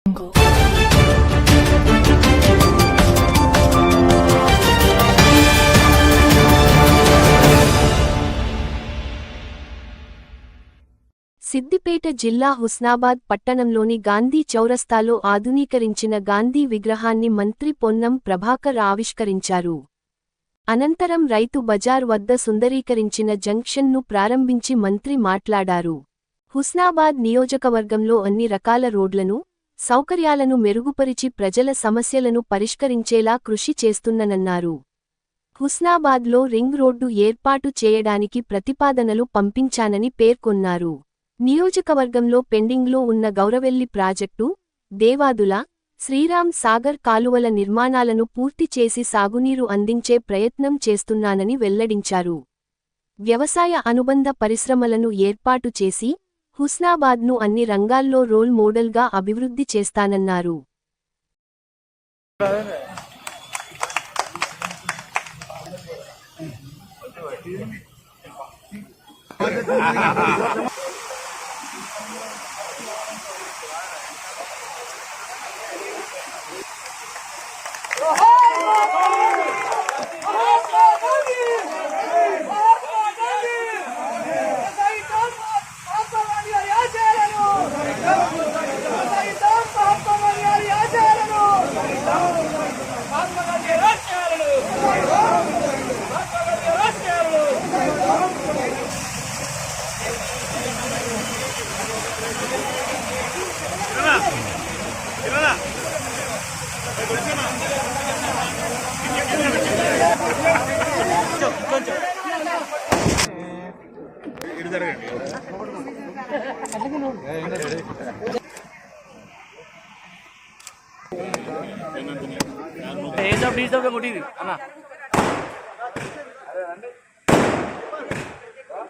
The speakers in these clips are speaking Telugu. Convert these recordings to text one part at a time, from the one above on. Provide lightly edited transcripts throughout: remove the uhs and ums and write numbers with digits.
సిద్దిపేట జిల్లా హుస్నాబాద్ పట్టణంలోని గాంధీ చౌరస్తాలో ఆధునీకరించిన గాంధీ విగ్రహాన్ని మంత్రి పొన్నం ప్రభాకర్ ఆవిష్కరించారు. అనంతరం రైతు బజార్ వద్ద సుందరీకరించిన జంక్షన్ను ప్రారంభించి మంత్రి మాట్లాడారు. హుస్నాబాద్ నియోజకవర్గంలో అన్ని రకాల రోడ్లను, సౌకర్యాలను మెరుగుపరిచి ప్రజల సమస్యలను పరిష్కరించేలా కృషి చేస్తున్ననన్నారు. హుస్నాబాద్లో రింగ్ రోడ్డు ఏర్పాటు చేయడానికి ప్రతిపాదనలు పంపించానని పేర్కొన్నారు. నియోజకవర్గంలో పెండింగ్లో ఉన్న గౌరవెల్లి ప్రాజెక్టు, దేవాదుల, శ్రీరామ్ సాగర్ కాలువల నిర్మాణాలను పూర్తి చేసి సాగునీరు అందించే ప్రయత్నం చేస్తున్నానని వెల్లడించారు. వ్యవసాయ అనుబంధ పరిశ్రమలను ఏర్పాటు చేసి హుస్నాబాద్ను అన్ని రంగాల్లో రోల్ మోడల్గా అభివృద్ధి చేస్తానన్నారు.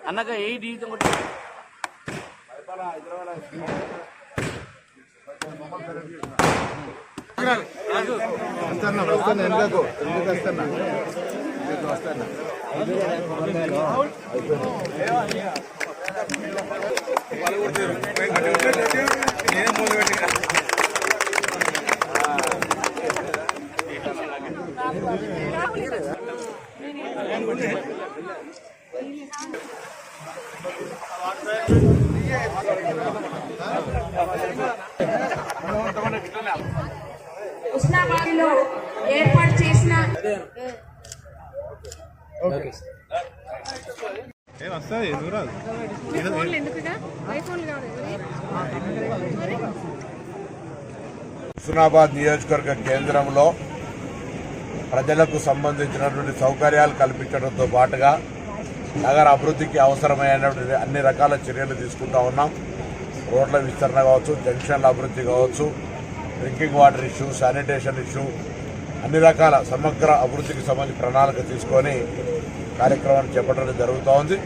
అన్నగా ఏ డీజీ హుస్నాబాద్లో ఏర్పాటు చేసిన హుస్నాబాద్ నియోజకవర్గ కేంద్రంలో ప్రజలకు సంబంధించినటువంటి సౌకర్యాలు కల్పించడంతో పాటుగా నగర అభివృద్ధికి అవసరమైనటువంటి అన్ని రకాల చర్యలు తీసుకుంటా ఉన్నాం. రోడ్ల విస్తరణ కావచ్చు, జంక్షన్ల అభివృద్ధి కావచ్చు, drinking water issue, sanitation issue, అన్ని రకాల సమగ్ర అభివృద్ధికి సంబంధించి ప్రణాళిక తీసుకొని కార్యక్రమాన్ని చేపట్టడం జరుగుతూ ఉంది.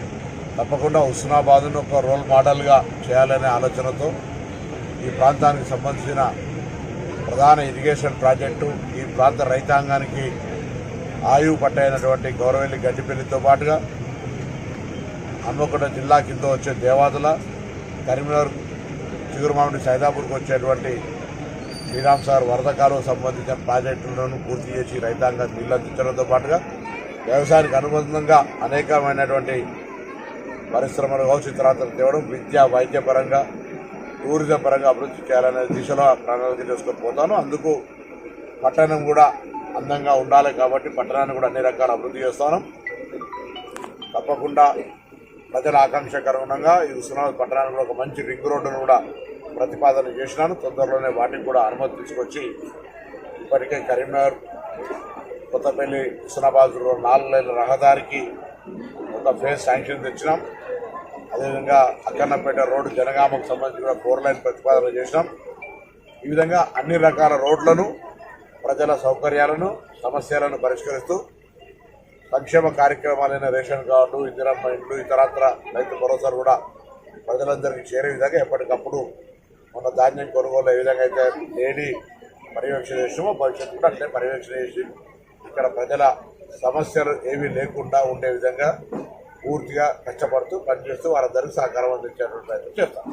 తప్పకుండా హుస్నాబాద్ను ఒక రోల్ మోడల్గా చేయాలనే ఆలోచనతో ఈ ప్రాంతానికి సంబంధించిన ప్రధాన ఇరిగేషన్ ప్రాజెక్టు, ఈ ప్రాంత రైతాంగానికి ఆయువు పట్టైనటువంటి గౌరవెల్లి గడ్డిపల్లితో పాటుగా హన్మకొండ జిల్లా కింద వచ్చే దేవాదుల, కరీంనగర్ చిగురుమామిడి సైదాపూర్కి వచ్చేటువంటి శ్రీరామ్ సాగర్ వరద కాలువకు సంబంధించిన ప్రాజెక్టులను పూర్తి చేసి రైతాంగానికి నీళ్లు అందించడంతో పాటుగా వ్యవసాయానికి అనుబంధంగా అనేకమైనటువంటి పరిశ్రమలు కావచ్చు, ఇతరాతలు తేవడం, విద్య, వైద్యపరంగా, టూరిజం పరంగా అభివృద్ధి చేయాలనే దిశలో ప్రణాళిక చేసుకొని పోతాను. అందుకు పట్టణం కూడా అందంగా ఉండాలి కాబట్టి పట్టణాన్ని కూడా అన్ని రకాల అభివృద్ధి చేస్తాను. తప్పకుండా ప్రజల ఆకాంక్షకు అనుగుణంగా ఈ హుస్నాబాద్ పట్టణానికి కూడా ఒక మంచి రింగ్ రోడ్డును కూడా ప్రతిపాదన చేసినాను. తొందరలోనే వాటికి కూడా అనుమతి తీసుకొచ్చి ఇప్పటికే కరీంనగర్ కొత్తపల్లి హుస్నాబాద్ 4 లైన్ల రహదారికి ఒక ఫేజ్ శాంక్షన్ తెచ్చినాం. అదేవిధంగా అక్కన్నపేట రోడ్డు జనగామకు సంబంధించి కూడా 4 లైన్ ప్రతిపాదన చేసినాం. ఈ విధంగా అన్ని రకాల రోడ్లను, ప్రజల సౌకర్యాలను, సమస్యలను పరిష్కరిస్తూ సంక్షేమ కార్యక్రమాలైన రేషన్ కార్డు, ఇందిరమ్మ ఇండ్లు, ఇతరత్ర రైతు భరోసాలు కూడా ప్రజలందరికీ చేరే విధంగా ఎప్పటికప్పుడు మన ధాన్యం కొనుగోలు ఏ విధంగా అయితే డైలీ పర్యవేక్షణ చేసామో భవిష్యత్తు కూడా అట్లే పర్యవేక్షణ చేసి ఇక్కడ ప్రజల సమస్యలు ఏమీ లేకుండా ఉండే విధంగా పూర్తిగా కష్టపడుతూ పనిచేస్తూ వారందరికీ సహకారం అందించేటువంటి ప్రయత్నం చేస్తాం.